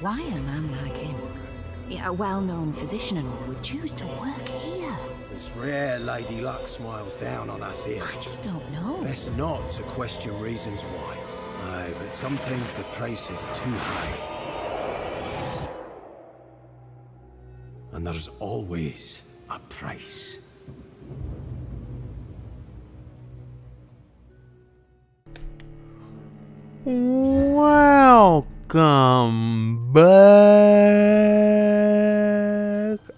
Why a man like him, a well-known physician and all, would choose to work here? It's rare Lady Luck smiles down on us here. I just don't know. Best not to question reasons why. Aye, but sometimes the price is too high. And there's always a price. Welcome back.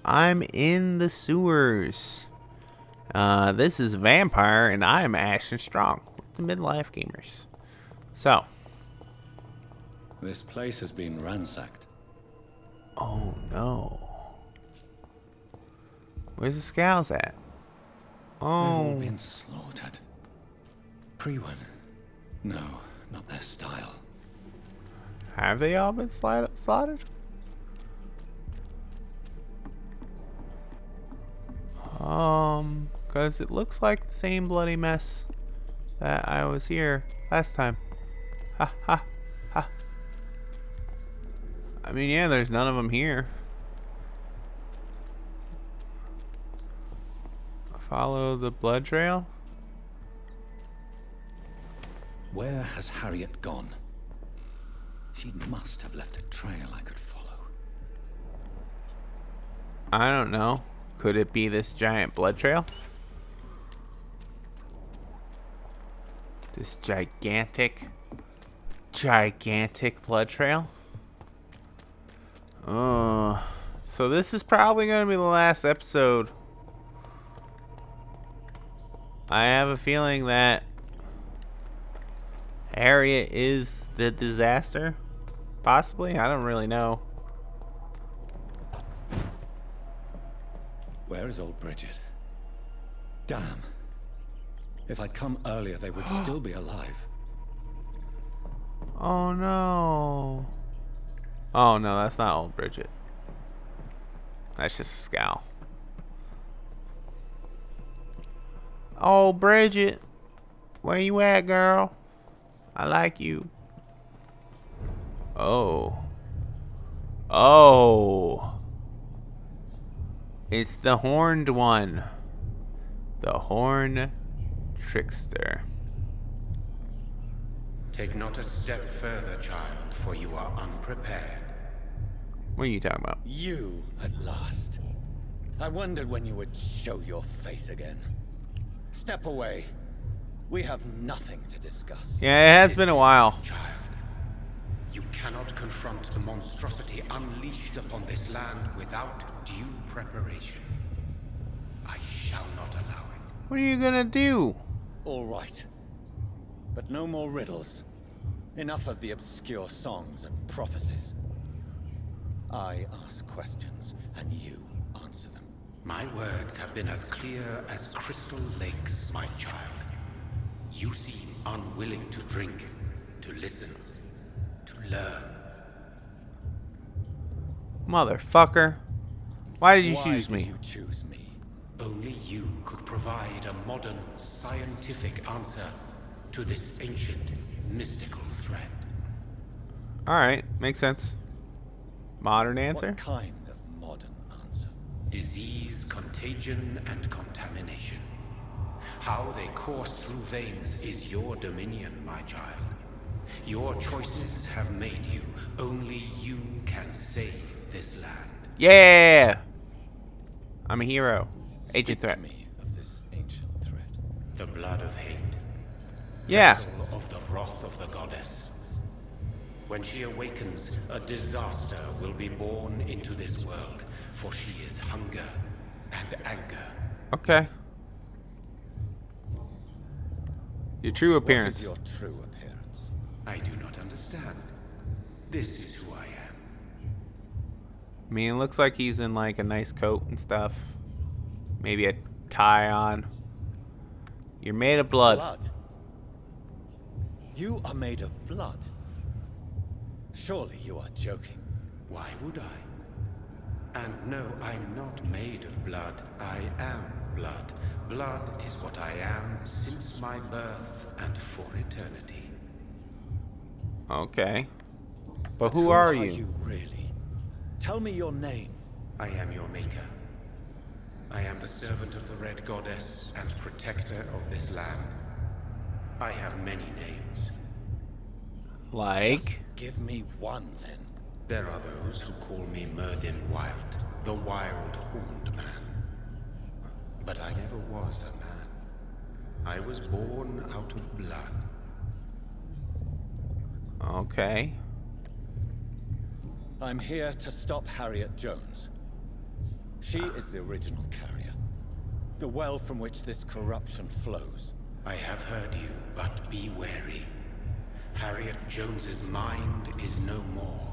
I'm in the sewers. This is Vampyr, and I am Ashton Strong with the Midlife Gamers. So, this place has been ransacked. oh no. Where's the scowls at? They've all Oh, been slaughtered. Pre-one. No, not their style. have they all been slaughtered? Because it looks like the same bloody mess that I was here last time. Ha ha ha. I mean, yeah, there's none of them here. Follow the blood trail. Where has Harriet gone? She must have left a trail I could follow. I don't know. Could it be this giant blood trail? This gigantic blood trail? So this is probably going to be the last episode. I have a feeling that Harriet is the disaster. Possibly? I don't really know. Where is old Bridget? Damn. If I'd come earlier, they would still be alive. Oh no. Oh no, that's not old Bridget. That's just a scowl. Oh, Bridget. Where you at, girl? I like you. Oh. Oh. It's the horned one. The horn trickster. Take not a step further, child, for you are unprepared. What are you talking about? You, at last. I wondered when you would show your face again. Step away. We have nothing to discuss. Yeah, it has been a while. Child, you cannot confront the monstrosity unleashed upon this land without due preparation. I shall not allow it. What are you gonna do? All right. But no more riddles. Enough of the obscure songs and prophecies. I ask questions, and you answer them. My words have been as clear as crystal lakes, my child. You seem unwilling to drink, to listen, to learn. Motherfucker. Why did you Why choose did me? you choose me? Only you could provide a modern, scientific answer to this ancient, mystical threat. Alright, makes sense. Modern answer? What kind of modern answer? Disease, contagion, and contamination. How they course through veins is your dominion, my child. Your choices have made you. Only you can save this land. Yeah! I'm a hero. Speak Agent threat. to me of this ancient threat. The blood of hate. Yeah. Vessel of the wrath of the goddess. When she awakens, a disaster will be born into this world, for she is hunger and anger. Okay. Your true What appearance. is your true appearance? I do not understand. This is who I am. I mean, it looks like he's in like a nice coat and stuff. Maybe a tie on. You're made of blood. Blood? You are made of blood? Surely you are joking. Why would I? And no, I'm not made of blood. I am blood. Blood is what I am since my birth and for eternity. Okay. But who are you? Are you really? Tell me your name. I am your maker. I am the servant of the Red Goddess and protector of this land. I have many names. Like? Give me one, then. There are those who call me Merdin Wild, the Wild Horned Man. But I never was a man. I was born out of blood. Okay. I'm here to stop Harriet Jones. She is the original carrier. The well from which this corruption flows. I have heard you, but be wary. Harriet Jones's mind is no more.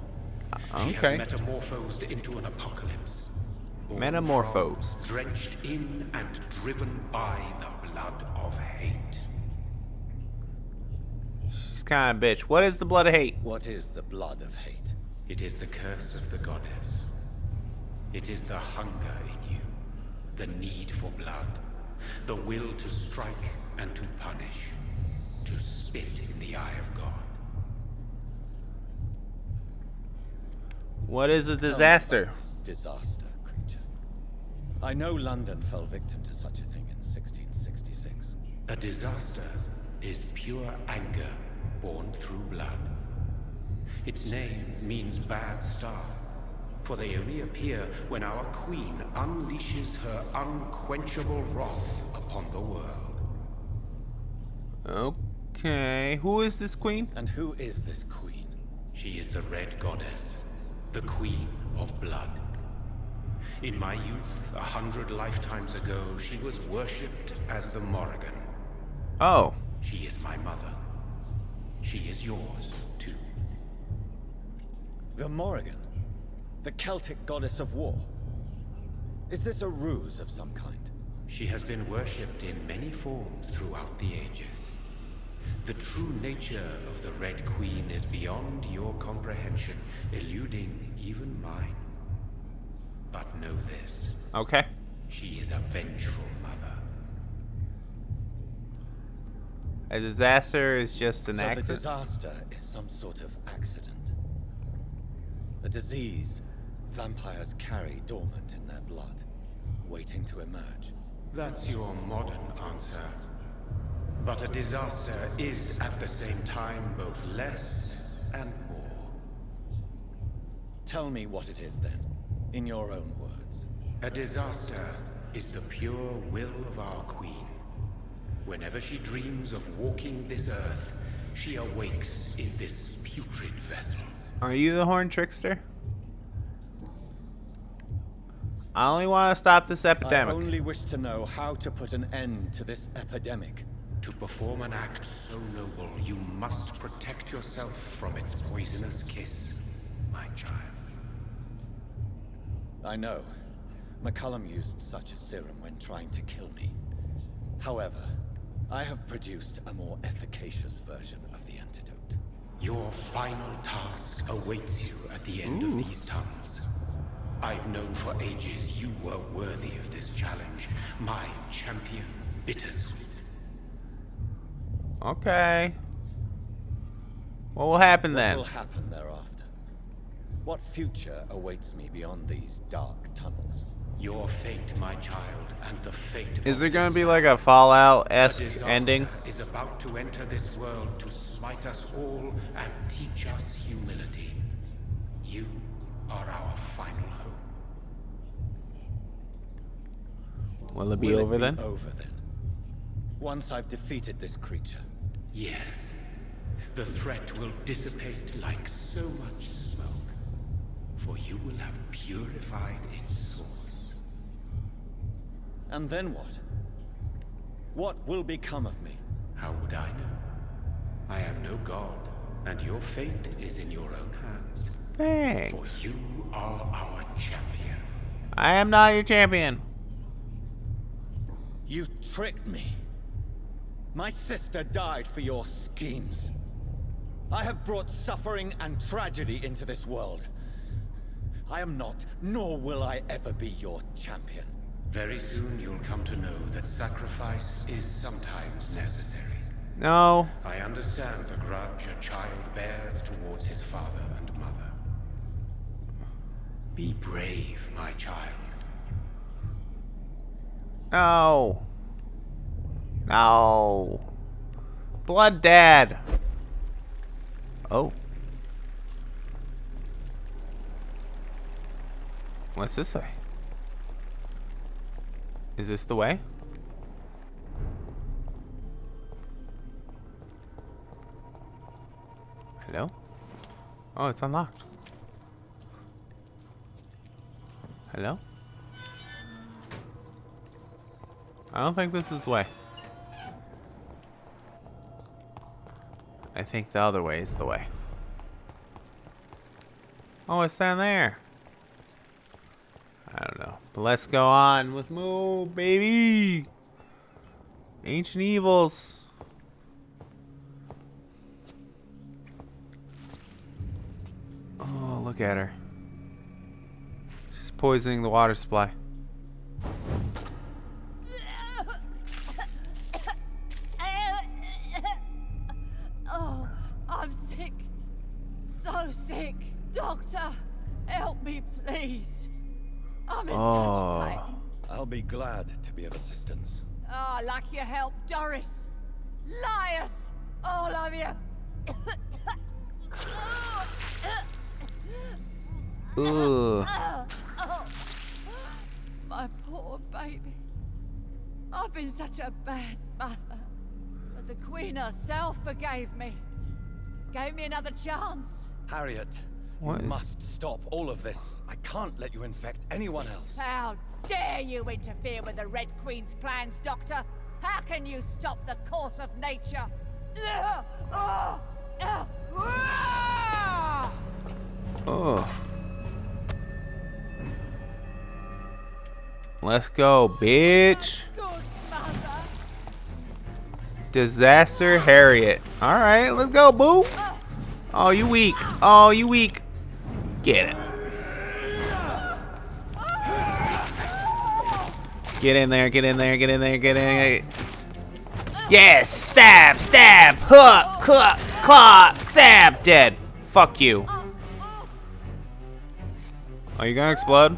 She Okay. has metamorphosed into an apocalypse. Born Metamorphosed. from, drenched in and driven by the blood of hate. She's kind of a bitch. What is the blood of hate? What is the blood of hate? It is the curse of the goddess. It is the hunger in you, the need for blood, the will to strike and to punish, to spit in the eye of God. What is a Tell me disaster? about this disaster, creature. I know London fell victim to such a thing in 1666. A disaster is pure anger born through blood. Its name means bad star, for they only appear when our queen unleashes her unquenchable wrath upon the world. Okay. Who is this queen? And who is this queen? She is the Red Goddess, the Queen of Blood. In my youth, 100 lifetimes ago, she was worshipped as the Morrigan. Oh. She is my mother. She is yours, too. The Morrigan? The Celtic goddess of war? Is this a ruse of some kind? She has been worshipped in many forms throughout the ages. The true nature of the Red Queen is beyond your comprehension, eluding even mine. But know this. Okay. She is a vengeful mother. A disaster is just an So the accident. disaster is some sort of accident. A disease vampires carry dormant in their blood, waiting to emerge. That's your modern answer. But a disaster is at the same time both less and more. Tell me what it is then, in your own words. A disaster is the pure will of our queen. Whenever she dreams of walking this earth, she awakes in this putrid vessel. Are you the horn trickster? I only want to stop this I epidemic. only wish to know how to put an end to this epidemic. To perform an act so noble, you must protect yourself from its poisonous kiss, my child. I know. McCullum used such a serum when trying to kill me. However, I have produced a more efficacious version of the antidote. Your final task awaits you at the end of these tunnels. I've known for ages you were worthy of this challenge, my champion, Bittersweet. Okay. What will happen What then? will happen thereafter? What future awaits me beyond these dark tunnels? Your fate, my child, and the fate Is of there going to this be like a Fallout-esque disaster ending? is about to enter this world to smite us all and teach us humility. You are our final hope. Will it be Will over it be then? over then? Once I've defeated this creature. Yes, the threat will dissipate like so much smoke, for you will have purified its source. And then what? What will become of me? How would I know? I am no god, and your fate is in your own hands. For Thanks. you are our champion. I am not your champion. You tricked me. My sister died for your schemes. I have brought suffering and tragedy into this world. I am not, nor will I ever be your champion. Very soon you'll come to know that sacrifice is sometimes necessary. No. I understand the grudge a child bears towards his father and mother. Be brave, my child. No. No. Blood Dad. Oh. What's this way? Is this the way? Hello? Oh, it's unlocked. Hello? I don't think this is the way. I think the other way is the way. Oh, it's down there. I don't know. But let's go on with Moo, baby. Ancient evils. Oh, look at her. She's poisoning the water supply. Oh, I'm sick. So sick. Doctor, help me, please. I'm in such pain. I'll be glad to be of assistance. Oh, like your help, Doris. Liars, all of you. Ugh. My poor baby. I've been such a bad mother. But the Queen herself forgave me. Gave me another chance. Harriet, What you is- must stop all of this. I can't let you infect anyone else. How dare you interfere with the Red Queen's plans, Doctor? How can you stop the course of nature? Oh. Let's go, bitch. Good mother. Disaster Harriet. Alright, let's go, boo. Oh, you weak. Oh, you weak. Get it. Get in there, get in there, get in there, get in there. Yes! Stab! Stab! Hook! Hook! Claw! Stab! Dead. Fuck you. Oh, you gonna explode?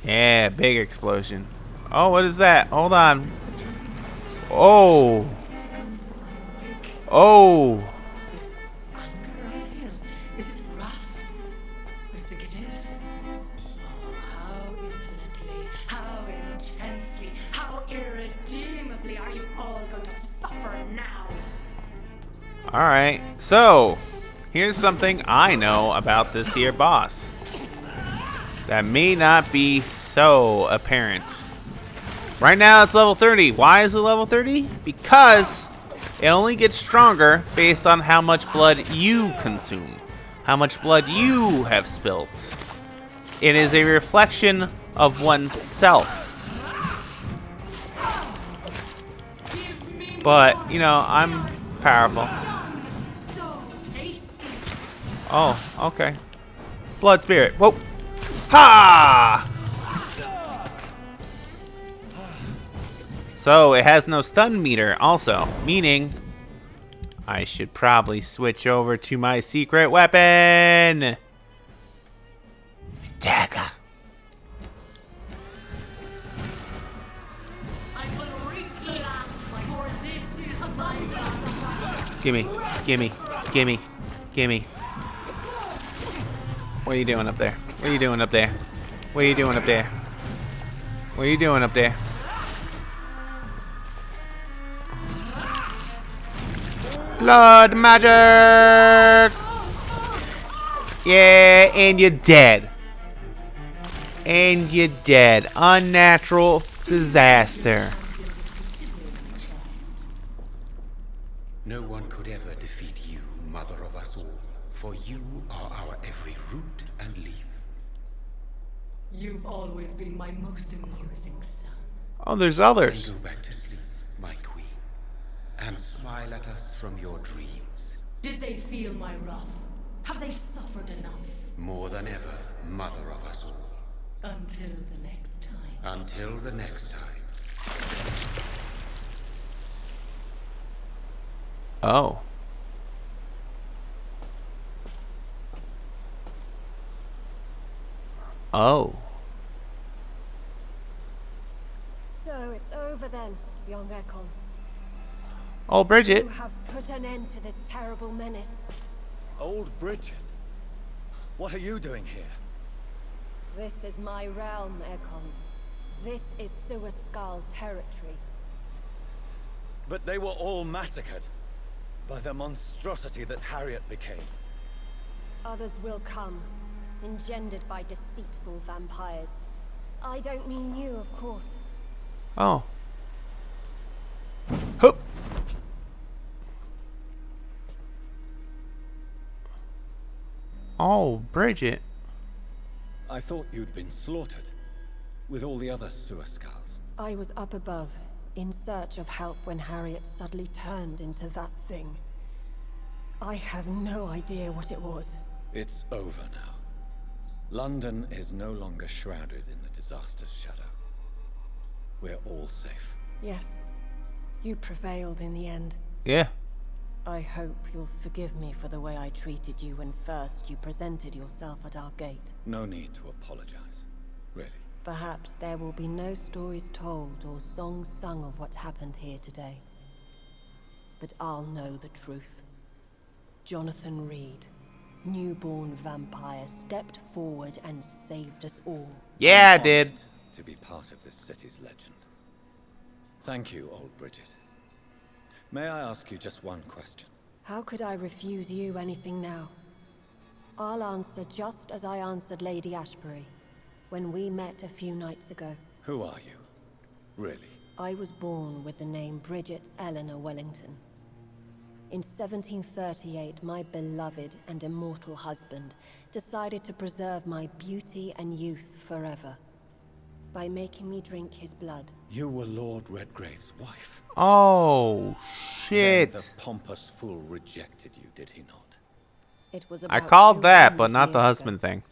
Yeah, big explosion. Oh, what is that? Hold on. Oh. Oh. This anger I feel, is it wrath? I think it is. Oh, how infinitely, how intensely, how irredeemably are you all going to suffer now? Alright, so here's something I know about this here boss that may not be so apparent. Right now it's level 30. Why is it level 30? Because it only gets stronger based on how much blood you consume, how much blood you have spilt. It is a reflection of oneself. But, you know, I'm powerful. So tasty. Oh, okay. Blood spirit. Whoa. Ha! So it has no stun meter also, meaning I should probably switch over to my secret weapon. Dagger. I will repeat, for this is my wrath. Gimme, gimme, gimme, gimme. What are you doing up there? What are you doing up there? What are you doing up there? What are you doing up there? Blood magic! Yeah, and you're dead. And you're dead. Unnatural disaster. No one could ever defeat you, mother of us all, for you are our every root and leaf. You've always been my most amusing son. Oh, there's And others. go back to sleep, my queen, and smile at us from your dreams. Did they feel my wrath? Have they suffered enough? More than ever, mother of us all. Until the next time. Until the next time. Oh. Oh. So it's over then, young Ekon. Oh, Bridget. You have put an end to this terrible menace. Old Bridget? What are you doing here? This is my realm, Ekon. This is Suaskal territory. But they were all massacred by the monstrosity that Harriet became. Others will come, engendered by deceitful vampires. I don't mean you, of course. Oh. Hup. Oh, Bridget. I thought you'd been slaughtered, with all the other Suaskals. I was up above, in search of help when Harriet suddenly turned into that thing. I have no idea what it was. It's over now. London is no longer shrouded in the disaster's shadow. We're all safe. Yes, you prevailed in the end. Yeah. I hope you'll forgive me for the way I treated you when first you presented yourself at our gate. No need to apologize, really. Perhaps there will be no stories told or songs sung of what happened here today. But I'll know the truth. Jonathan Reed, newborn vampire, stepped forward and saved us all. Yeah, I I'm did. honored to be part of this city's legend. Thank you, old Bridget. May I ask you just one question? How could I refuse you anything now? I'll answer just as I answered Lady Ashbury when we met a few nights ago. Who are you? Really? I was born with the name Bridget Eleanor Wellington. In 1738, my beloved and immortal husband decided to preserve my beauty and youth forever by making me drink his blood. You were Lord Redgrave's wife. Oh, Then shit. the pompous fool rejected you, did he not? It was I about called that, 200 but not the years husband ago. thing.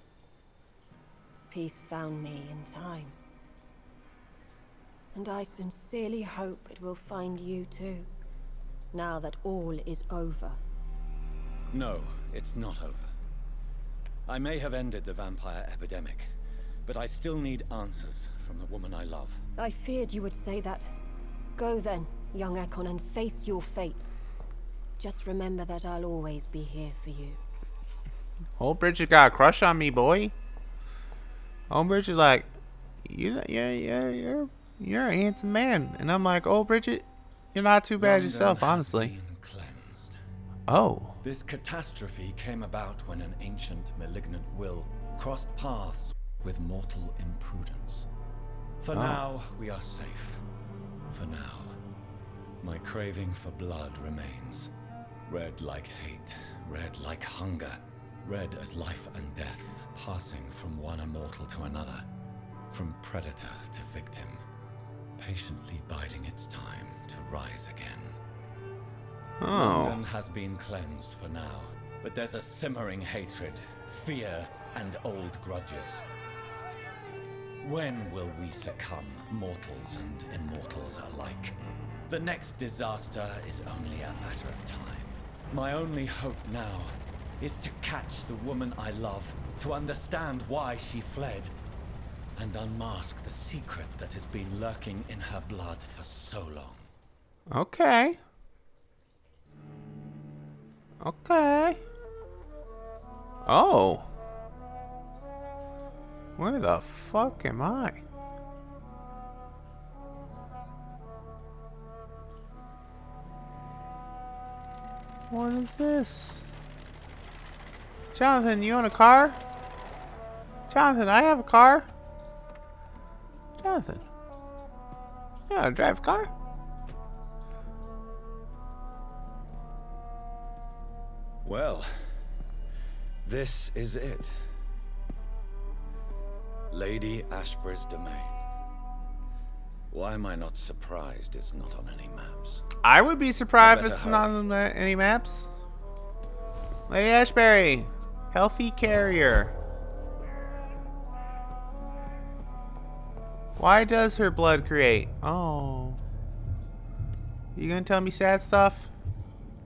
Peace found me in time. And I sincerely hope it will find you too, now that all is over. No, it's not over. I may have ended the vampire epidemic, but I still need answers from the woman I love. I feared you would say that. Go then, young Ekon, and face your fate. Just remember that I'll always be here for you. Old Bridget got a crush on me, boy. Old Bridget's like, you're a handsome man, and I'm like, old Bridget, you're not too bad London yourself, has honestly. been cleansed. Oh. This catastrophe came about when an ancient malignant will crossed paths with mortal imprudence. For now, we are safe. For now. My craving for blood remains. Red like hate, red like hunger. Red as life and death, passing from one immortal to another. From predator to victim. Patiently biding its time to rise again. Oh. London has been cleansed for now, but there's a simmering hatred, fear, and old grudges. When will we succumb, mortals and immortals alike? The next disaster is only a matter of time. My only hope now is to catch the woman I love, to understand why she fled, and unmask the secret that has been lurking in her blood for so long. Okay. Okay. Oh. Where the fuck am I? What is this? Jonathan, you own a car? Jonathan, I have a car. Jonathan, you know how to drive a car? Well, this is it. Lady Ashbury's domain. Why am I not surprised it's not on any maps? I would be surprised if better it's not hurry. on any maps. Lady Ashbury, healthy carrier. Why does her blood create? Oh. You gonna tell me sad stuff?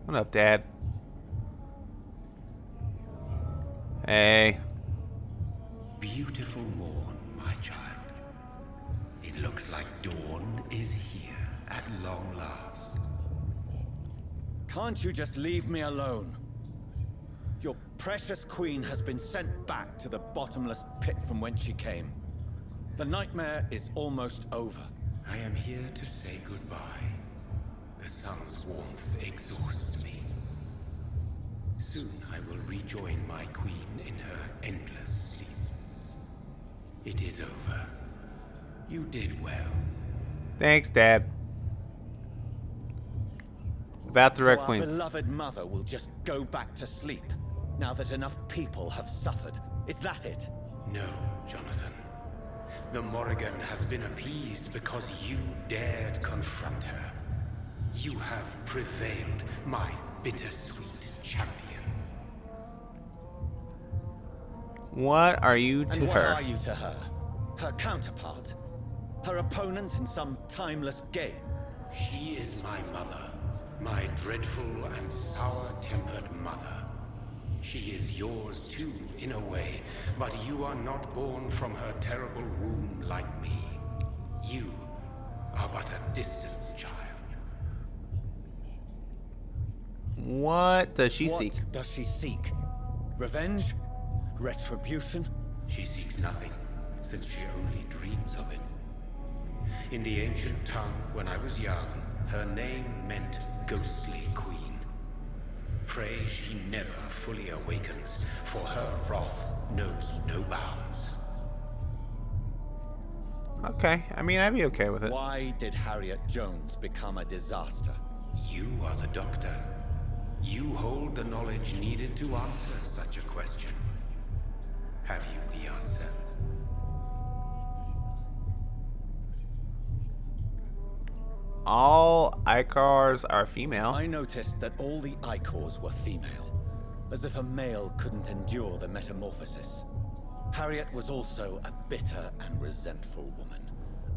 What up, Dad? Be beautiful morn, my child. It looks like dawn is here at long last. Can't you just leave me alone? Your precious queen has been sent back to the bottomless pit from whence she came. The nightmare is almost over. I am here to say goodbye. The sun's warmth exhausts me. Soon I will rejoin my queen in her endless sleep. It is over. You did well. Thanks, Dad. About the Red So our Queen. beloved mother will just go back to sleep, now that enough people have suffered. Is that it? No, Jonathan. The Morrigan has been appeased because you dared confront her. You have prevailed, my bittersweet champion. What are you to And what her? are you to her? Her counterpart? Her opponent in some timeless game? She is my mother, my dreadful and sour-tempered mother. She is yours too, in a way, but you are not born from her terrible womb like me. You are but a distant child. What does she What seek? does she seek? Revenge? Retribution? She seeks nothing, since she only dreams of it. In the ancient tongue, when I was young, her name meant ghostly queen. Pray she never fully awakens, for her wrath knows no bounds. Okay, I mean, I'd be okay with it. Why did Harriet Jones become a disaster? You are the doctor. You hold the knowledge needed to answer such a question. Have you the answer? All Icars are female. I noticed that all the Icors were female, as if a male couldn't endure the metamorphosis. Harriet was also a bitter and resentful woman,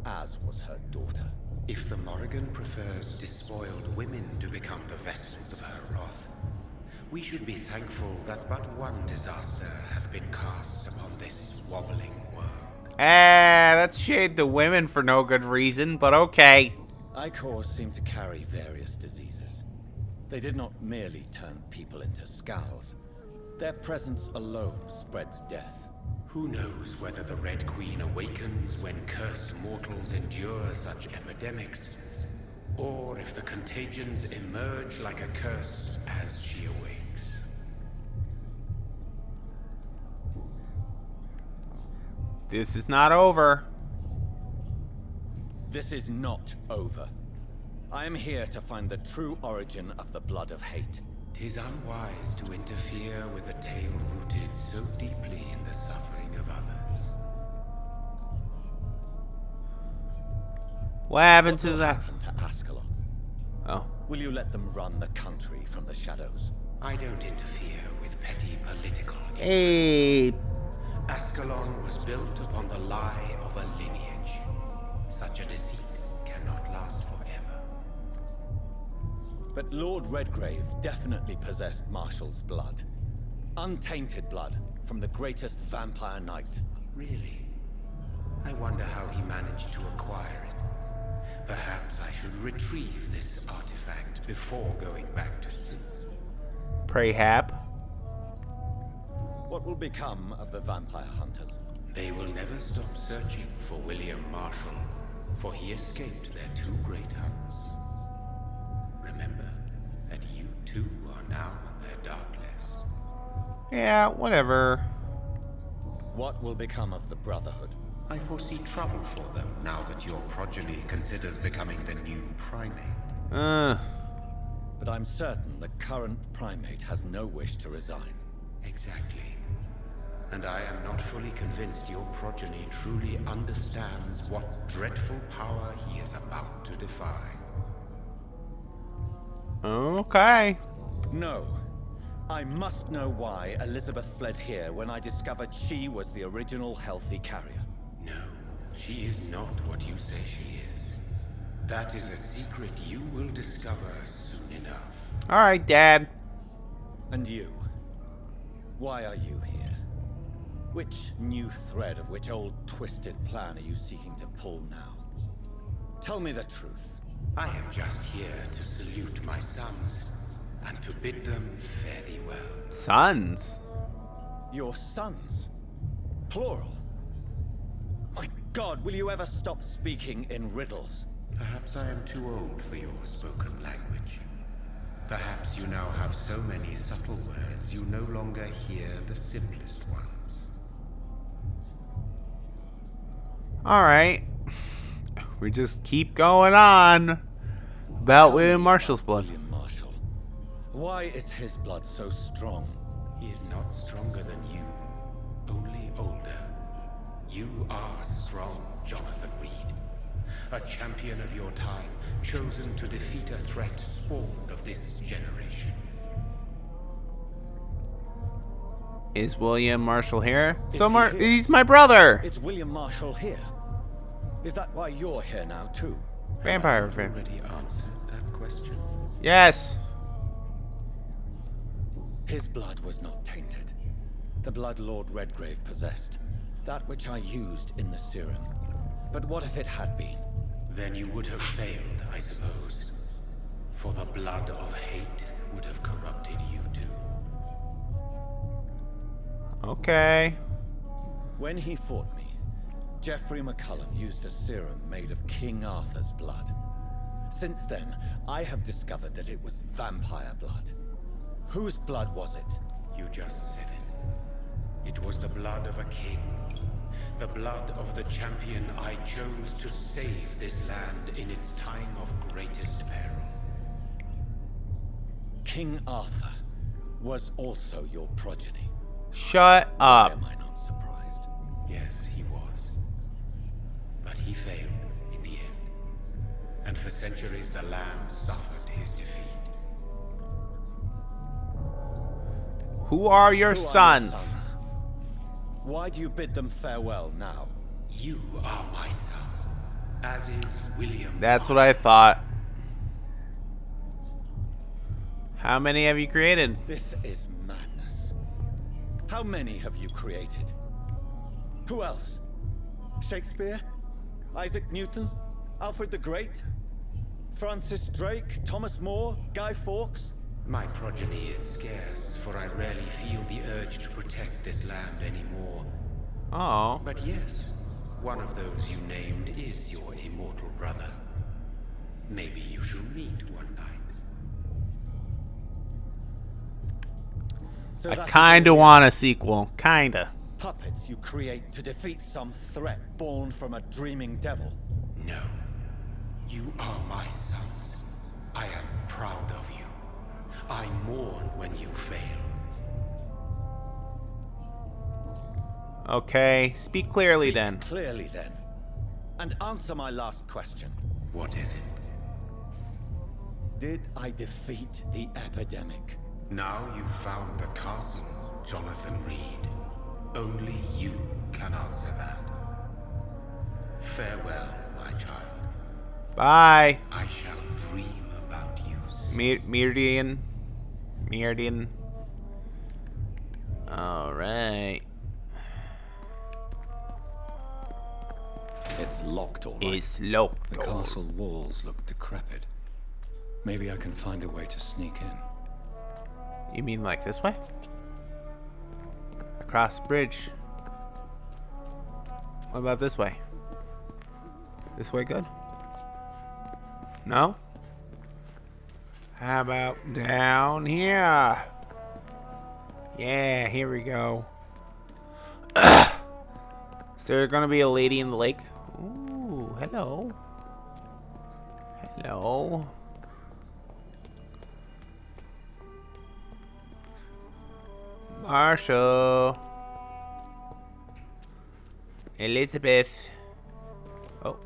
as was her daughter. If the Morrigan prefers despoiled women to become the vessels of her wrath, we should be thankful that but one disaster hath been cast upon this wobbling world. Let's shade the women for no good reason, but okay. Icors seem to carry various diseases. They did not merely turn people into skulls. Their presence alone spreads death. Who knows whether the Red Queen awakens when cursed mortals endure such epidemics, or if the contagions emerge like a curse as she awakes. This is not over. This is not over. I am here to find the true origin of the blood of hate. 'Tis unwise to interfere with a tale rooted so deeply in the suffering of others. What happened to What will that? happen to Ascalon? Oh. Will you let them run the country from the shadows? I don't interfere with petty political. Hey. Ascalon was built upon the lie of a lineage. Such a deceit cannot last forever. But Lord Redgrave definitely possessed Marshall's blood. Untainted blood from the greatest vampire knight. Really? I wonder how he managed to acquire it. Perhaps I should retrieve this artifact before going back to sleep. Pray hap. What will become of the vampire hunters? They will never stop searching for William Marshall, for he escaped their two great hunts. Remember that you too are now on their dark list. Yeah, whatever. What will become of the Brotherhood? I foresee trouble for them now that your progeny considers becoming the new primate. But I'm certain the current primate has no wish to resign. Exactly. And I am not fully convinced your progeny truly understands what dreadful power he is about to defy. Okay. No. I must know why Elizabeth fled here when I discovered she was the original healthy carrier. No, she is not what you say she is. That is a secret you will discover soon enough. All right, Dad. And you? Why are you here? Which new thread of which old twisted plan are you seeking to pull now? Tell me the truth. I am just here to salute my sons and to bid them fare thee well. Sons. Your sons? Plural? My God, will you ever stop speaking in riddles? Perhaps I am too old for your spoken language. Perhaps you now have so many subtle words you no longer hear the simplest ones. Alright. We just keep going on about William Marshall's blood. William Marshall. Why is his blood so strong? He is not stronger than you, only older. You are strong, Jonathan Reed. A champion of your time, chosen to defeat a threat spawned of this generation. Is William Marshall here? Is he here? He's my brother. Is William Marshall here? Is that why you're here now, too? Vampire Have I fan. already answered that question? Yes. His blood was not tainted. The blood Lord Redgrave possessed. That which I used in the serum. But what if it had been? Then you would have failed, I suppose. For the blood of hate would have corrupted you too. Okay. When he fought me, Geoffrey McCullum used a serum made of King Arthur's blood. Since then, I have discovered that it was vampire blood. Whose blood was it? You just said it. It was the blood of a king. The blood of the champion I chose to save this land in its time of greatest peril. King Arthur was also your progeny. Shut Why up. am I not surprised? Yes, he was. But he failed in the end. And for centuries the land suffered his defeat. Who are your Who are your sons? sons? Why do you bid them farewell now? You are my son, as is William. That's what I thought. How many have you created? This is madness. How many have you created? Who else? Shakespeare? Isaac Newton? Alfred the Great? Francis Drake? Thomas More? Guy Fawkes? My progeny is scarce, for I rarely feel the urge to protect this land anymore. Oh. But yes, one of those you named is your immortal brother. Maybe you shall meet one night. So I that is kinda all you- want a sequel. Kinda. Puppets you create to defeat some threat born from a dreaming devil. No. You are my sons. I am proud of you. I mourn when you fail. Okay. Speak clearly Speak then. Clearly then. And answer my last question. What is it? Did I defeat the epidemic? Now you've found the castle, Jonathan Reed. Only you can answer that. Farewell, my child. Bye. I shall dream about you soon. Meridian. Alright. It's locked all right. It's locked. The castle walls look decrepit. Maybe I can find a way to sneak in. You mean like this way? Across the bridge. What about this way? This way good? No? How about down here? Yeah, here we go. Is there gonna be a lady in the lake? Ooh, hello. Hello. Marshall. Elizabeth. Oh,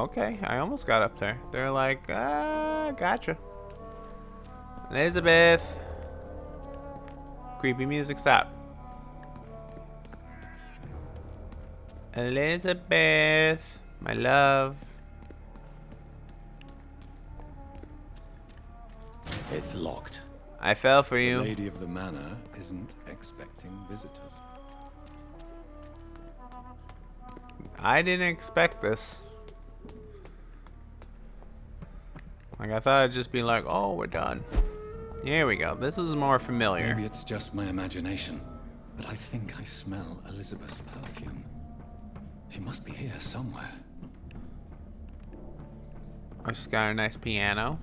okay. I almost got up there. They're like, gotcha. Elizabeth. Creepy music, stop. Elizabeth, my love. It's locked. I fell for The you. lady of the manor isn't expecting visitors. I didn't expect this. Like, I thought it'd just be like, oh, we're done. Here we go. This is more familiar. Maybe it's just my imagination, but I think I smell Elizabeth's perfume. She must be here somewhere. I just got a nice piano.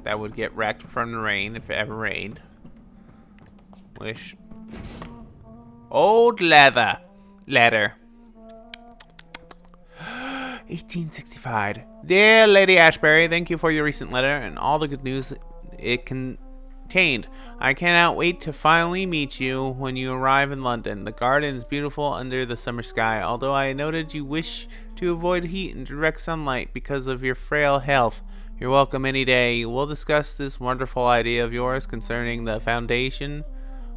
That would get wrecked from the rain if it ever rained. Wish. Old leather. Letter. 1865. Dear Lady Ashbury, thank you for your recent letter and all the good news it contained. I cannot wait to finally meet you when you arrive in London. The garden is beautiful under the summer sky, although I noted you wish to avoid heat and direct sunlight because of your frail health. You're welcome any day. We'll discuss this wonderful idea of yours concerning the foundation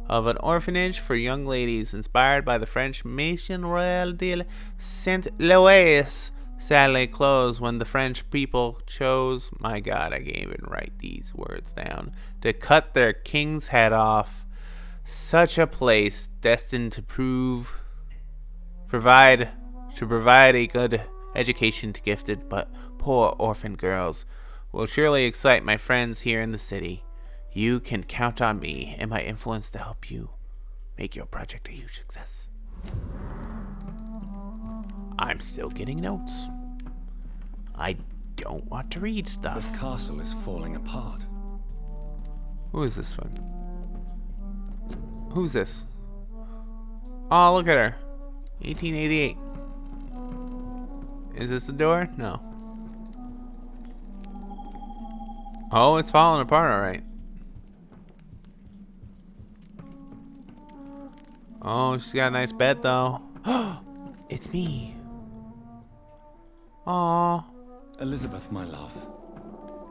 of an orphanage for young ladies inspired by the French Maison Royale de Saint-Louis. Sadly closed when the French people chose, my God, I can't even write these words down, to cut their king's head off. Such a place destined to provide a good education to gifted but poor orphan girls will surely excite my friends here in the city. You can count on me and my influence to help you make your project a huge success. I'm still getting notes. I don't want to read stuff. This castle is falling apart. Who is this one? Who's this? Oh, look at her. 1888. Is this the door? No. Oh, it's falling apart, alright. Oh, she's got a nice bed, though. It's me. Aww. Elizabeth, my love,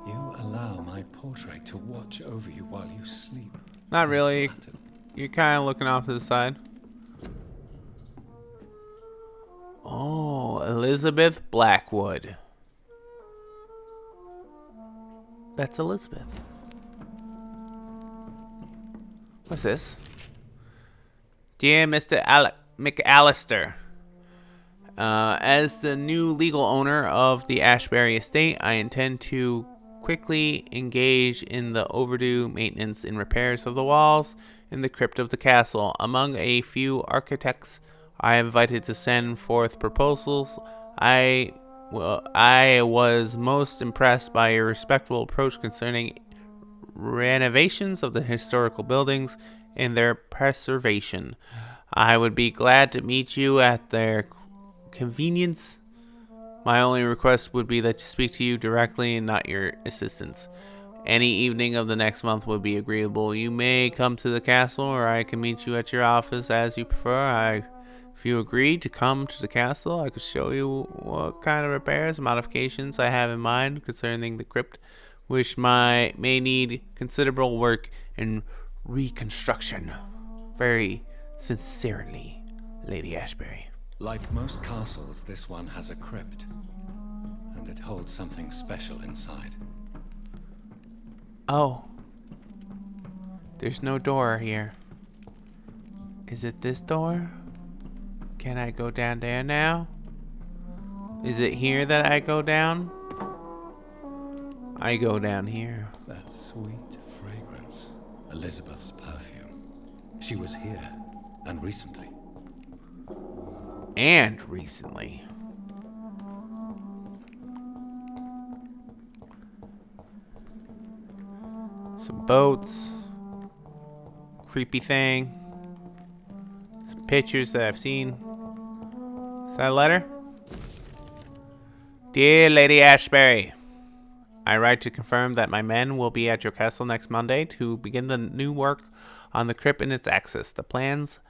you allow my portrait to watch over you while you sleep. Not really. Flattered. You're kind of looking off to the side. Oh, Elizabeth Blackwood. That's Elizabeth. What's this? Dear Mr. McAllister, as the new legal owner of the Ashbury estate, I intend to quickly engage in the overdue maintenance and repairs of the walls in the crypt of the castle. Among a few architects I invited to send forth proposals, I was most impressed by your respectful approach concerning renovations of the historical buildings and their preservation. I would be glad to meet you at their convenience. My only request would be that to speak to you directly and not your assistants. Any evening of the next month would be agreeable. You may come to the castle, or I can meet you at your office as you prefer. If you agree to come to the castle, I could show you what kind of repairs and modifications I have in mind concerning the crypt, which may need considerable work and reconstruction. Very sincerely, Lady Ashbury. Like most castles, this one has a crypt, and it holds something special inside. Oh. There's no door here. Is it this door? Can I go down there now? Is it here that I go down? I go down here. That sweet fragrance. Elizabeth's perfume. She was here, and recently. And recently. Some boats. Creepy thing. Some pictures that I've seen. Is that a letter? Dear Lady Ashbury, I write to confirm that my men will be at your castle next Monday to begin the new work on the crypt and its access. The plans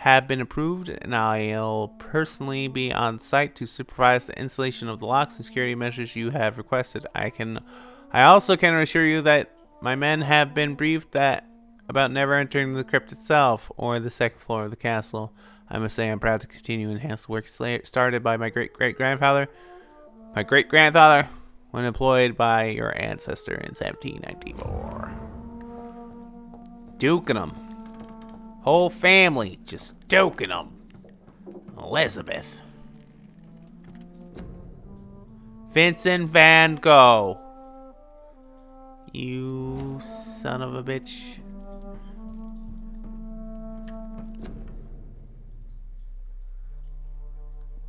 have been approved, and I'll personally be on site to supervise the installation of the locks and security measures you have requested. I also can assure you that my men have been briefed about never entering the crypt itself or the second floor of the castle. I must say I'm proud to continue and enhance the work started by my great-grandfather. When employed by your ancestor in 1794. Duking them. Whole family just duking them. Elizabeth. Vincent Van Gogh. You son of a bitch.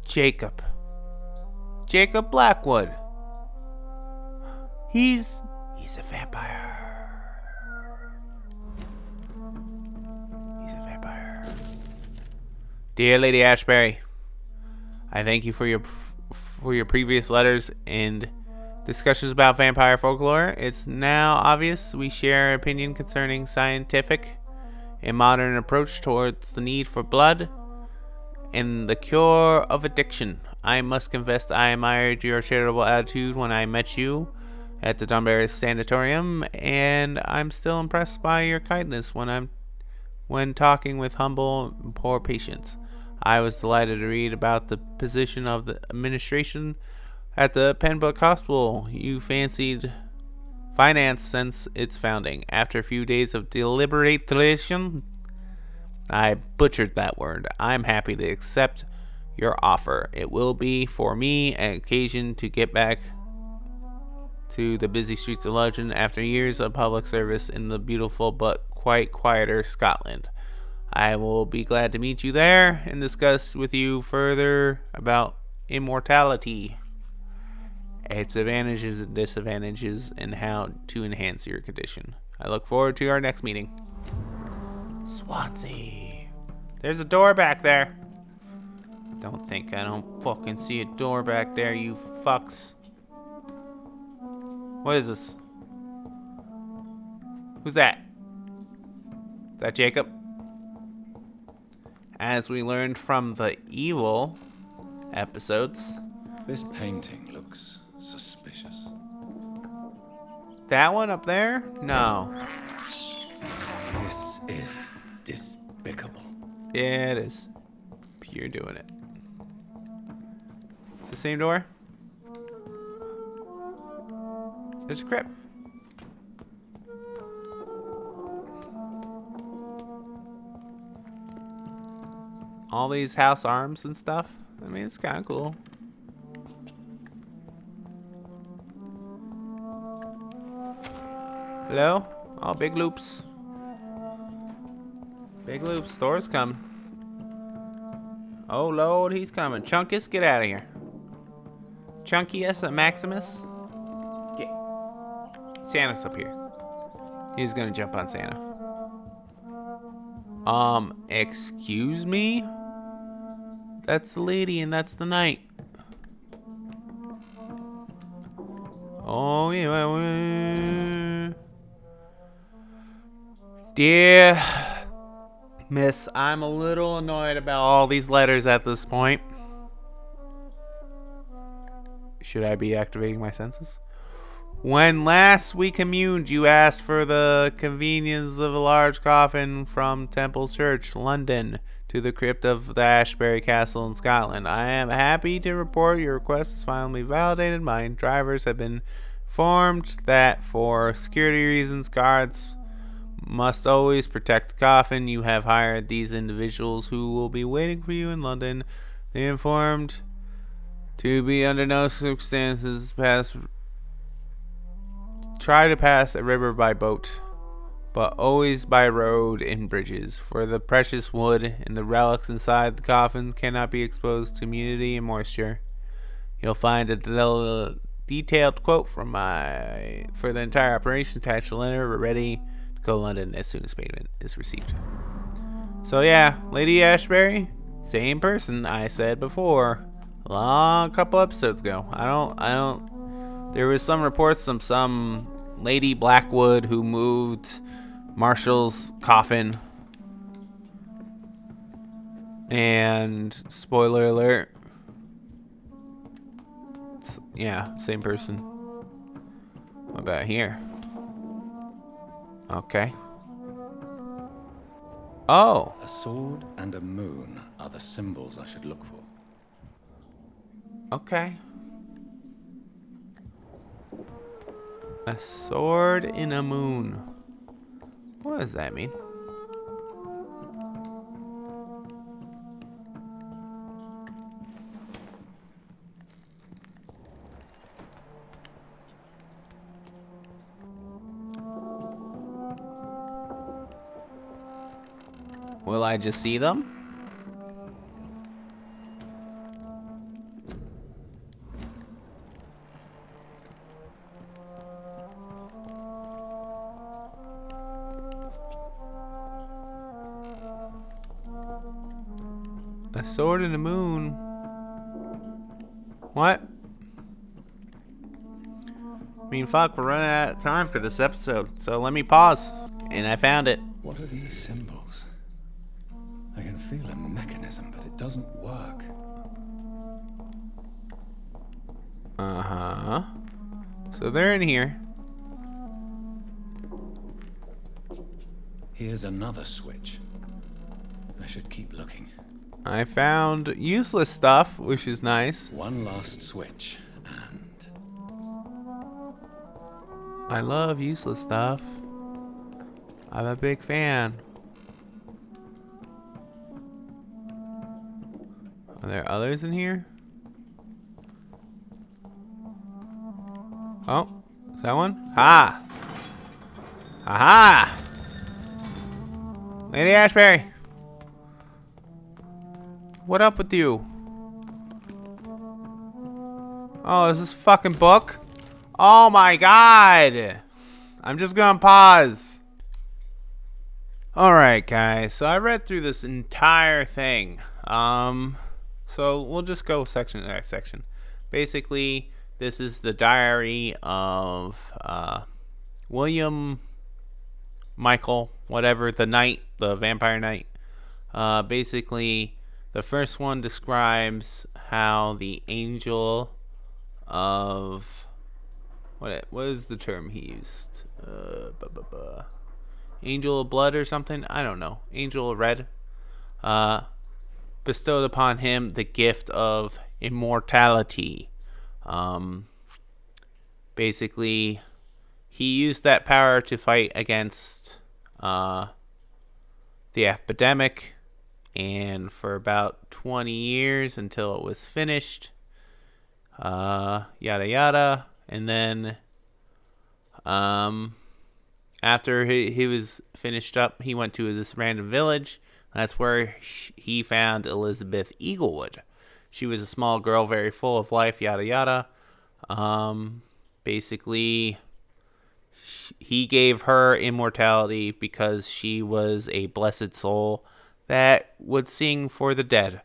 Jacob. Jacob Blackwood. He's a vampire. He's a vampire. Dear Lady Ashbury, I thank you for your previous letters and discussions about vampire folklore. It's now obvious we share opinion concerning scientific and modern approach towards the need for blood and the cure of addiction. I must confess I admired your charitable attitude when I met you at the Dunbury Sanatorium, and I'm still impressed by your kindness when talking with humble and poor patients. I was delighted to read about the position of the administration at the Pembroke Hospital you financed since its founding. After a few days of deliberation, I butchered that word. I'm happy to accept your offer. It will be for me an occasion to get back to the busy streets of London after years of public service in the beautiful but quite quieter Scotland. I will be glad to meet you there and discuss with you further about immortality, its advantages and disadvantages, and how to enhance your condition. I look forward to our next meeting. Swansea. There's a door back there. Don't think I don't fucking see a door back there, you fucks. What is this? Who's that? Is that Jacob? As we learned from the evil episodes. This painting looks suspicious. That one up there? No. This is despicable. Yeah, it is. You're doing it. It's the same door? There's a crypt. All these house arms and stuff. I mean, it's kind of cool. Hello? Oh, big loops. Big loops. Thor's coming. Oh, Lord, he's coming. Chunkus, get out of here. Chunkius and Maximus. Get. Santa's up here. He's gonna jump on Santa. Excuse me? That's the lady and that's the knight. Oh, yeah. Dear Miss, I'm a little annoyed about all these letters at this point. Should I be activating my senses? When last we communed, you asked for the convenience of a large coffin from Temple Church, London, to the crypt of the Ashbury Castle in Scotland. I am happy to report your request is finally validated. My drivers have been informed that for security reasons, guards must always protect the coffin. You have hired these individuals who will be waiting for you in London. They informed to be under no circumstances try to pass a river by boat, but always by road and bridges, for the precious wood and the relics inside the coffin cannot be exposed to humidity and moisture. You'll find a detailed quote for the entire operation attached to the letter. We're ready to go to London as soon as payment is received. So yeah, Lady Ashbury, same person I said before, a couple episodes ago. I don't. There was some reports of some Lady Blackwood who moved Marshall's coffin. And spoiler alert. Yeah, same person. What about here? Okay. Oh. A sword and a moon are the symbols I should look for. Okay. A sword in a moon. What does that mean? Will I just see them? A sword in the moon. What? I mean, fuck, we're running out of time for this episode, so let me pause. And I found it. What are these symbols? I can feel a mechanism, but it doesn't work. Uh-huh. So they're in here. Here's another switch. I should keep looking. I found useless stuff, which is nice. One last switch, and... I love useless stuff. I'm a big fan. Are there others in here? Oh, is that one? Ha! Aha! Lady Ashbury! What up with you? Oh, is this a fucking book? Oh my god! I'm just gonna pause. Alright guys, so I read through this entire thing. So we'll just go section by section. Basically, this is the diary of William Michael, whatever, the knight, the vampire knight. Basically, the first one describes how the angel of... What is the term he used? Angel of blood or something? I don't know. Angel of red. Bestowed upon him the gift of immortality. Basically, he used that power to fight against the epidemic, and for about 20 years until it was finished. Yada yada. And then after he was finished up, he went to this random village. That's where he found Elizabeth Eaglewood. She was a small girl, very full of life, yada yada. Basically, he gave her immortality because she was a blessed soul that would sing for the dead.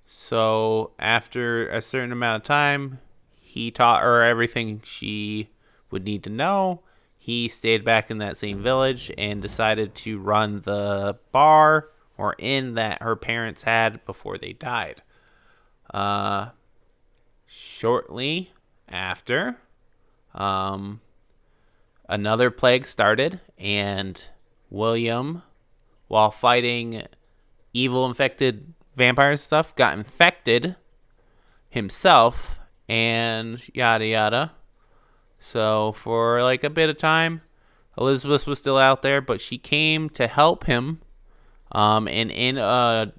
So after a certain amount of time, he taught her everything she would need to know. He stayed back in that same village and decided to run the bar or inn that her parents had before they died. Shortly after, another plague started, and William, while fighting evil infected vampire stuff, got infected himself, and yada yada. So for like a bit of time, Elizabeth was still out there, but she came to help him. And in a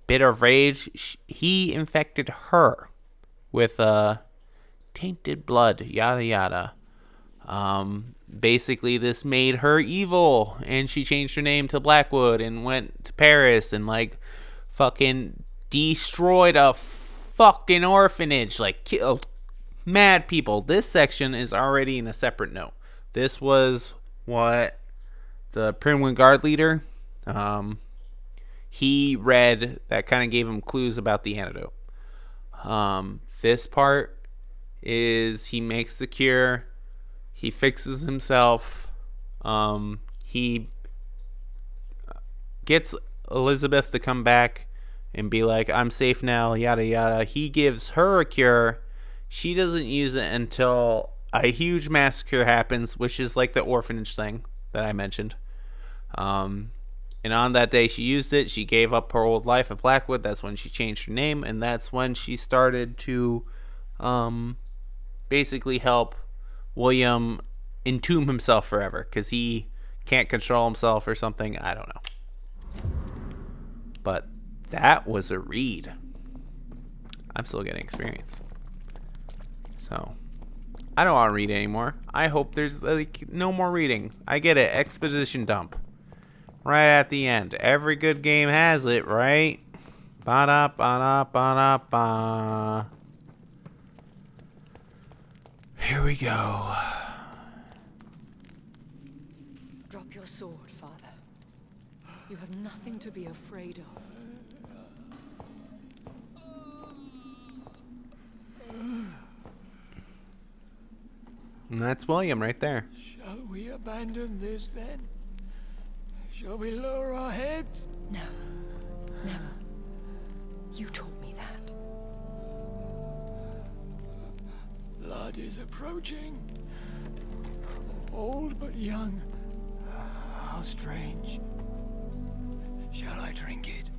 bit of rage, he infected her with tainted blood, yada yada. Basically, this made her evil, and she changed her name to Blackwood and went to Paris and like fucking destroyed a fucking orphanage, like killed mad people. This section is already in a separate note. This was what the Penguin Guard leader, he read that kind of gave him clues about the antidote. This part is he makes the cure, he fixes himself, he gets Elizabeth to come back and be like, I'm safe now, yada yada. He gives her a cure. She doesn't use it until a huge massacre happens, which is like the orphanage thing that I mentioned. And on that day she used it. She gave up her old life at Blackwood. That's when she changed her name, and that's when she started to basically help William entomb himself forever, because he can't control himself or something. I don't know. But that was a read. I'm still getting experience. So, I don't want to read anymore. I hope there's like no more reading. I get it. Exposition dump. Right at the end. Every good game has it, right? Ba-da, ba-da, ba-da, ba. Here we go. Drop your sword, Father. You have nothing to be afraid of. And that's William right there. Shall we abandon this then? Shall we lower our heads? No. Never. You taught me that. Blood is approaching. Old but young. How strange. Shall I drink it?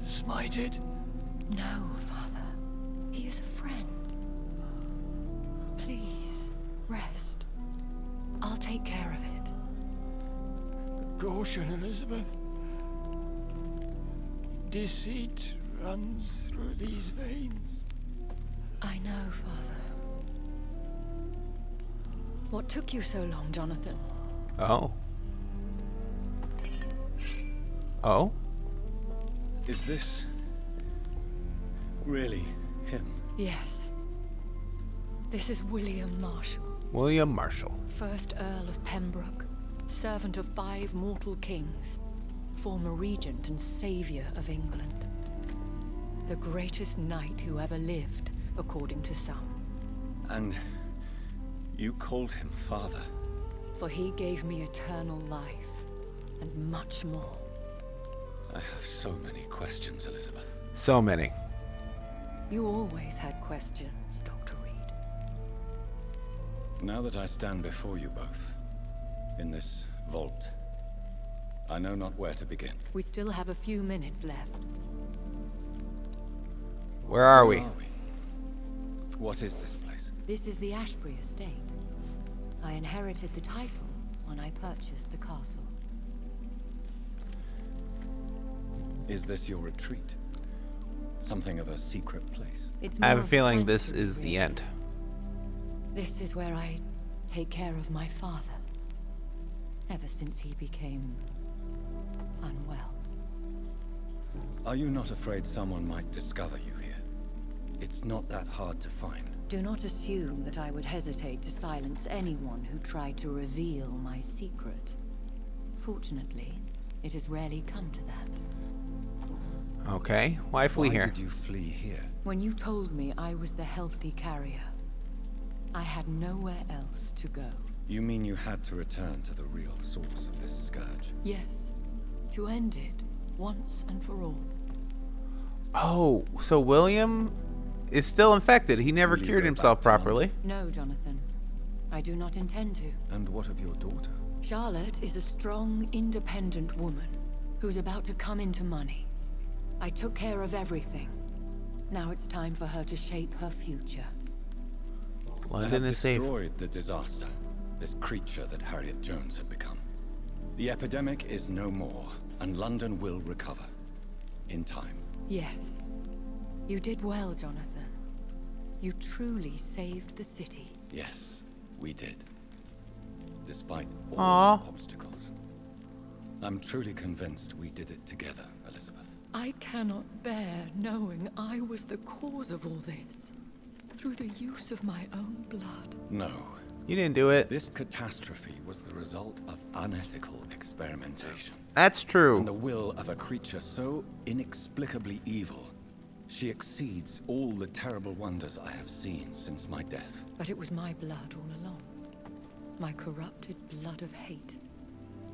Smite it? No, Father. He is a friend. Please, rest. I'll take care of it. Caution, Elizabeth. Deceit runs through these veins. I know, Father. What took you so long, Jonathan? Oh. Oh? Is this really him? Yes. This is William Marshall, William Marshall. 1st Earl of Pembroke, servant of 5 mortal kings, former regent and savior of England. The greatest knight who ever lived, according to some. And you called him father? For he gave me eternal life, and much more. I have so many questions, Elizabeth. So many. You always had questions, Dr. Reed. Now that I stand before you both, in this vault, I know not where to begin. We still have a few minutes left. Where are we? What is this place? This is the Ashbury estate. I inherited the title when I purchased the castle. Is this your retreat? Something of a secret place? It's I have more a of feeling this sanctuary, is the really. end. This is where I take care of my father. Ever since he became unwell. Are you not afraid someone might discover you here? It's not that hard to find. Do not assume that I would hesitate to silence anyone who tried to reveal my secret. Fortunately, it has rarely come to that. Okay. Why flee Why here? did you flee here? When you told me I was the healthy carrier, I had nowhere else to go. You mean you had to return to the real source of this scourge? Yes, to end it once and for all. Oh, so William is still infected. He never Will you cured go himself back to London? properly. No, Jonathan. I do not intend to. And what of your daughter? Charlotte is a strong, independent woman who's about to come into money. I took care of everything. Now it's time for her to shape her future. London I have is safe. destroyed the disaster, this creature that Harriet Jones had become. The epidemic is no more, and London will recover. In time. Yes. You did well, Jonathan. You truly saved the city. Yes, we did. Despite all Aw. obstacles. I'm truly convinced we did it together, Elizabeth. I cannot bear knowing I was the cause of all this. Through the use of my own blood. No. You didn't do it. This catastrophe was the result of unethical experimentation. That's And true. the will of a creature so inexplicably evil, she exceeds all the terrible wonders I have seen since my death. But it was my blood all along. My corrupted blood of hate.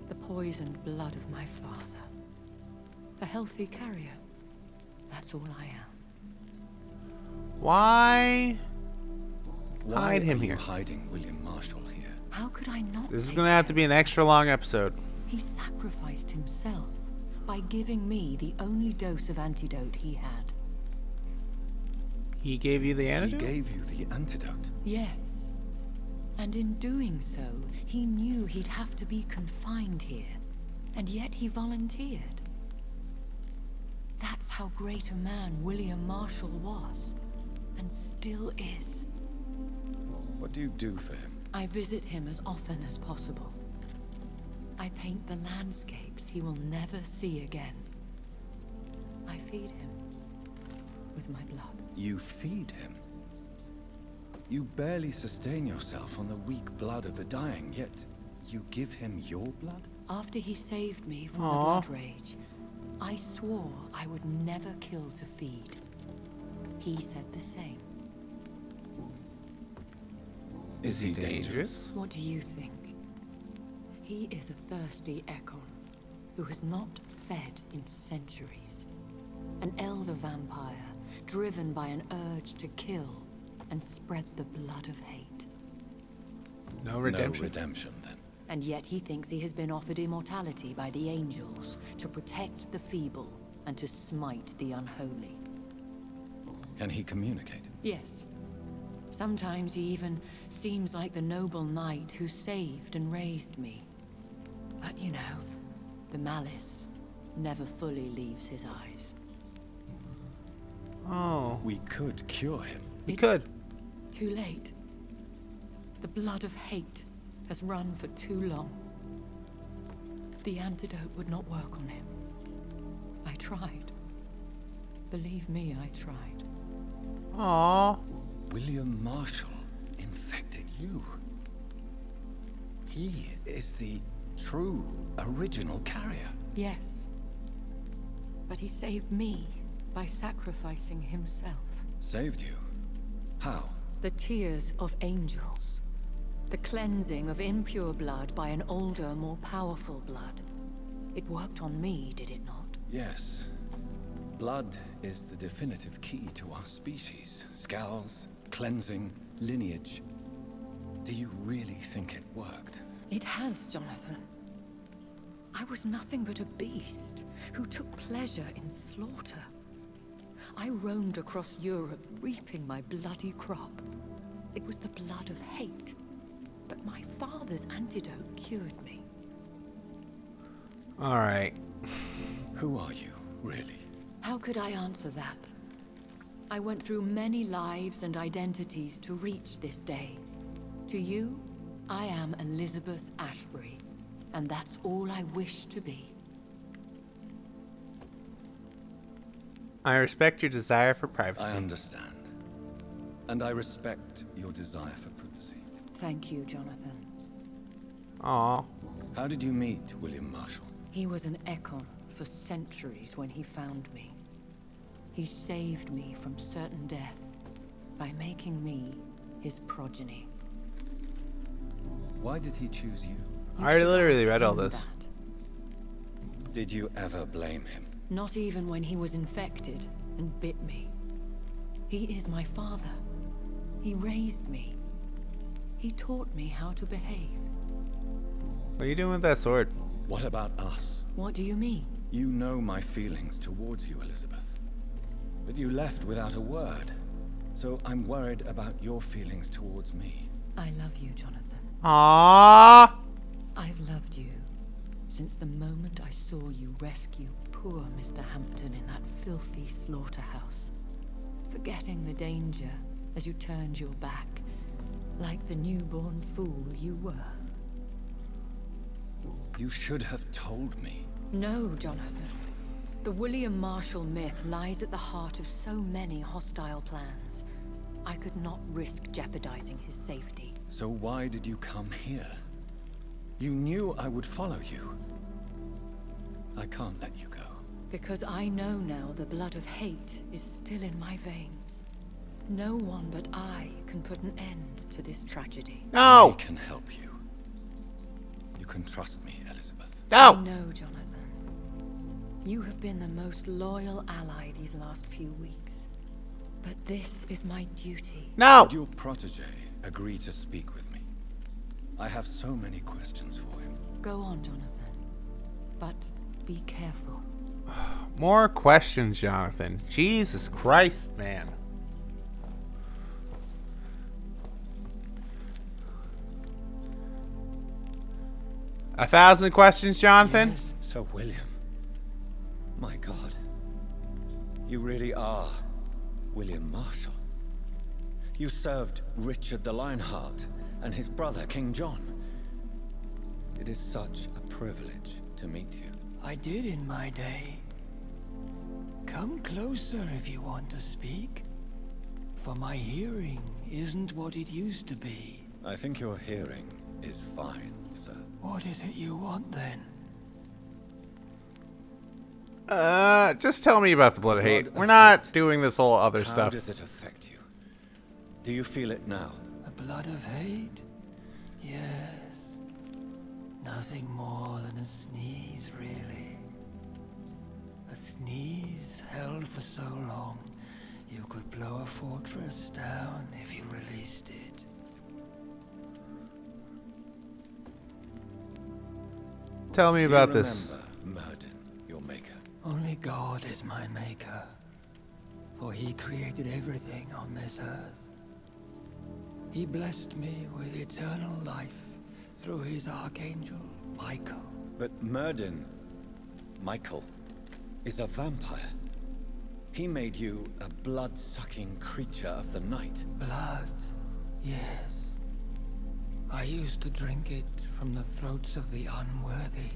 The poisoned blood of my father. A healthy carrier. That's all I am. Why? Why Hide him are you here. hiding William Marshall here? How could I not? This is take going to have to care be an extra long episode. He sacrificed himself by giving me the only dose of antidote he had. He gave you the He antidote? gave you the antidote. Yes. And in doing so, he knew he'd have to be confined here. And yet he volunteered. That's how great a man William Marshall was. And still is. What do you do for him? I visit him as often as possible. I paint the landscapes he will never see again. I feed him with my blood. You feed him? You barely sustain yourself on the weak blood of the dying, yet you give him your blood? After he saved me from the blood rage, I swore I would never kill to feed. He said the same. Is he dangerous? What do you think? He is a thirsty Ekon who has not fed in centuries. An elder vampire driven by an urge to kill and spread the blood of hate. No redemption. No redemption, then. And yet he thinks he has been offered immortality by the angels to protect the feeble and to smite the unholy. Can he communicate? Yes. Sometimes he even seems like the noble knight who saved and raised me. But you know, the malice never fully leaves his eyes. Oh. We could cure him. We could. Too late. The blood of hate has run for too long. The antidote would not work on him. I tried. Believe me, I tried. Aww. William Marshall infected you. He is the true, original carrier. Yes. But he saved me by sacrificing himself. Saved you? How? The tears of angels. The cleansing of impure blood by an older, more powerful blood. It worked on me, did it not? Yes. Blood is the definitive key to our species. Scowls, cleansing, lineage. Do you really think it worked? It has, Jonathan. I was nothing but a beast who took pleasure in slaughter. I roamed across Europe, reaping my bloody crop. It was the blood of hate. But my father's antidote cured me. All right. Who are you, really? How could I answer that? I went through many lives and identities to reach this day. To you, I am Elizabeth Ashbury, and that's all I wish to be. I respect your desire for privacy. I understand. And I respect your desire for privacy. Thank you, Jonathan. Aw. How did you meet William Marshall? He was an Ekon for centuries when he found me. He saved me from certain death by making me his progeny. Why did he choose you? I literally ask read all him this. that. Did you ever blame him? Not even when he was infected and bit me. He is my father. He raised me. He taught me how to behave. What are you doing with that sword? What about us? What do you mean? You know my feelings towards you, Elizabeth. But you left without a word. So I'm worried about your feelings towards me. I love you, Jonathan. Aww. I've loved you since the moment I saw you rescue poor Mr. Hampton in that filthy slaughterhouse. Forgetting the danger as you turned your back, like the newborn fool you were. You should have told me. No, Jonathan. The William Marshall myth lies at the heart of so many hostile plans. I could not risk jeopardizing his safety. So why did you come here? You knew I would follow you. I can't let you go. Because I know now the blood of hate is still in my veins. No one but I can put an end to this tragedy. No. I can help you. You can trust me, Elizabeth. I No. know, Jonathan. You have been the most loyal ally these last few weeks. But this is my duty. No. Would your protege agree to speak with me? I have so many questions for him. Go on, Jonathan. But be careful. More questions, Jonathan. Jesus Christ, man. A 1,000 questions, Jonathan? Yes, Sir William. My God. You really are William Marshall. You served Richard the Lionheart and his brother, King John. It is such a privilege to meet you. I did in my day. Come closer if you want to speak. For my hearing isn't what it used to be. I think your hearing is fine, sir. What is it you want then? Just tell me about the blood of hate. Blood We're of not hate. doing this whole other How stuff. does it affect you? Do you feel it now? The blood of hate? Yes. Nothing more than a sneeze, really. A sneeze held for so long, you could blow a fortress down if you released it. Tell me about this. Remember Murden, your maker? Only God is my maker, for he created everything on this earth. He blessed me with eternal life through his archangel, Michael. But Murden, Michael, is a vampire. He made you a blood-sucking creature of the night. Blood, yes. I used to drink it from the throats of the unworthy.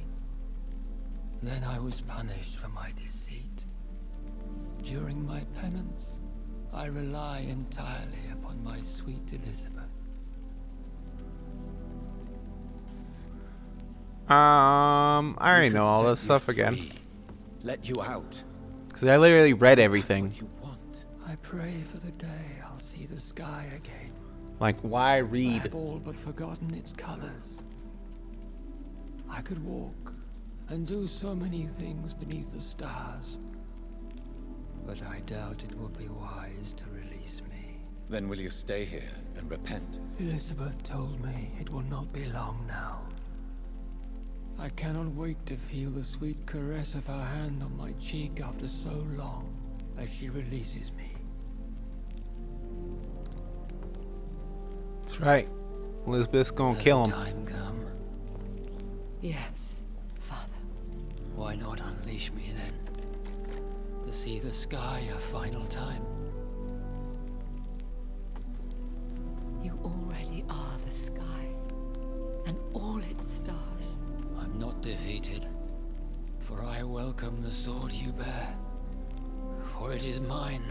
Then I was punished for my deceit. During my penance, I rely entirely upon my sweet Elizabeth. I already know all this stuff again. Let you out. Because I literally read everything. What you want. I pray for the day I'll see the sky again. Like, why I read? have all but forgotten its colors. I could walk and do so many things beneath the stars. But I doubt it would be wise to release me. Then will you stay here and repent? Elizabeth told me it will not be long now. I cannot wait to feel the sweet caress of her hand on my cheek after so long as she releases me. That's right. Elizabeth's gonna Has kill the him. time come? Yes, Father. Why not unleash me then? To see the sky a final time? You already are the sky, and all its stars. I'm not defeated, for I welcome the sword you bear, for it is mine.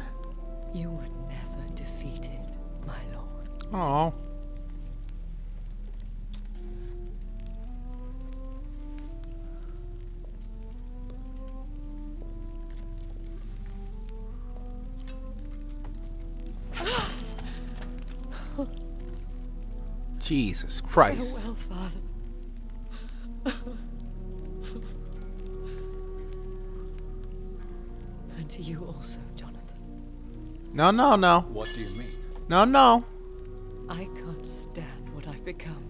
You were never defeated, my lord. Oh. Jesus Christ. Farewell, Father. And to you also, Jonathan. No, no, no. What do you mean? No, no. I can't stand what I've become.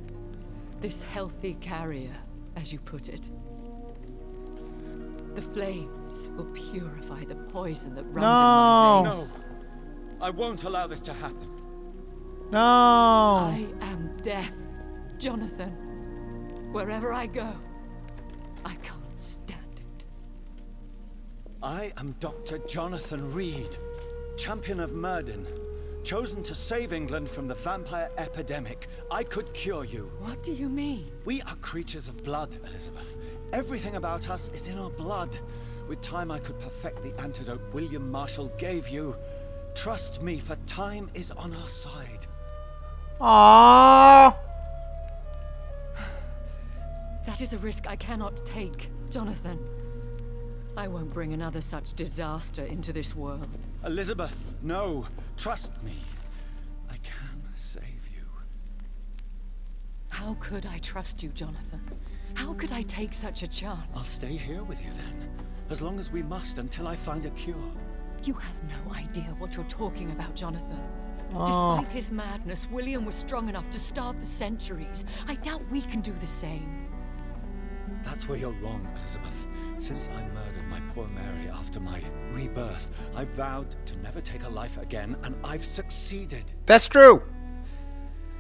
This healthy carrier, as you put it. The flames will purify the poison that runs in my No. veins. I won't allow this to happen. No. I am death, Jonathan. Wherever I go, I can't stand it. I am Dr. Jonathan Reed, champion of Murden, chosen to save England from the vampire epidemic. I could cure you. What do you mean? We are creatures of blood, Elizabeth. Everything about us is in our blood. With time, I could perfect the antidote William Marshall gave you. Trust me, for time is on our side. Aww. That is a risk I cannot take, Jonathan. I won't bring another such disaster into this world. Elizabeth, no. Trust me. I can save you. How could I trust you, Jonathan? How could I take such a I'll chance? stay here with you then. As long as we must until I find a cure. You have no idea what you're talking about, Jonathan. Oh. Despite his madness, William was strong enough to starve for centuries. I doubt we can do the same. That's where you're wrong, Elizabeth. Since I murdered my poor Mary after my rebirth, I vowed to never take a life again, and I've succeeded. That's true.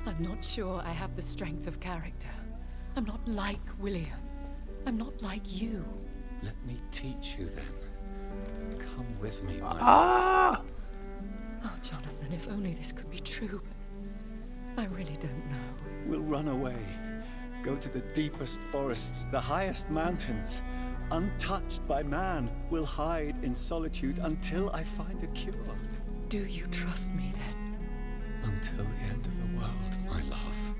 I'm not sure I have the strength of character. I'm not like William. I'm not like you. Let me teach you then. Come with me, my Ah. Oh, Jonathan, if only this could be true. I really don't know. We'll run away. go to the deepest forests, the highest mountains. Untouched by man, will hide in solitude until I find a cure. Do you trust me then? Until the end of the world, my love.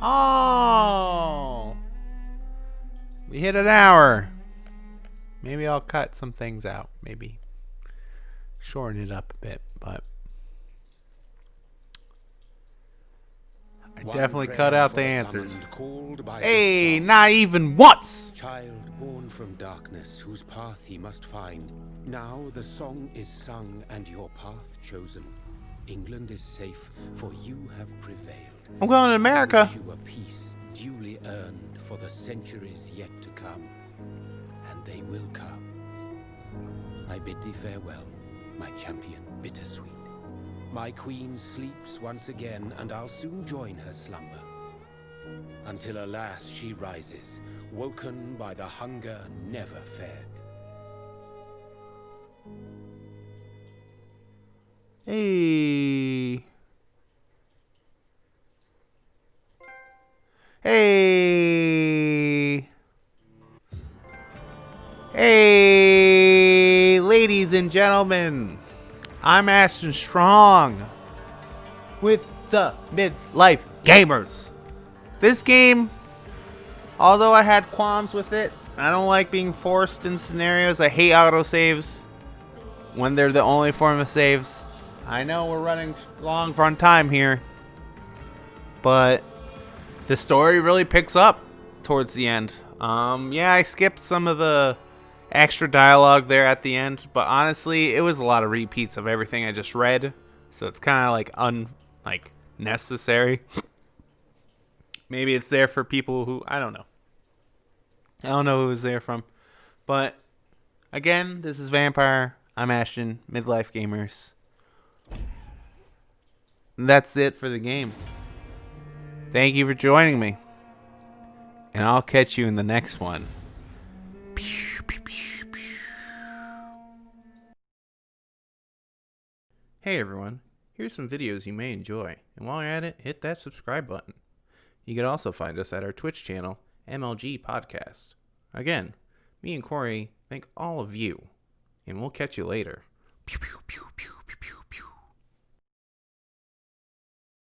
Oh! We hit an hour. Maybe I'll cut some things out. Maybe shorten it up a bit, but I definitely cut out the answers. Hey, not even once! Child born from darkness, whose path he must find. Now the song is sung and your path chosen. England is safe, for you have prevailed. I'm going to America. I wish you a peace duly earned for the centuries yet to come. And they will come. I bid thee farewell, my champion bittersweet. My queen sleeps once again, and I'll soon join her slumber. Until alas she rises, woken by the hunger never fed. Hey. Hey. Hey, ladies and gentlemen. I'm Ashton Strong with the Midlife Gamers. This game, although I had qualms with it, I don't like being forced in scenarios. I hate autosaves when they're the only form of saves. I know we're running long on time here, but the story really picks up towards the end. Yeah, I skipped some of the extra dialogue there at the end, but honestly, it was a lot of repeats of everything I just read, so it's kind of like necessary. Maybe it's there for people who I don't know who it was there from, but again, this is Vampyr. I'm Ashton, Midlife Gamers. And that's it for the game. Thank you for joining me, and I'll catch you in the next one. Hey everyone, here's some videos you may enjoy, and while you're at it, hit that subscribe button. You can also find us at our Twitch channel, MLG Podcast. Again, me and Corey thank all of you, and we'll catch you later. Pew, pew, pew, pew.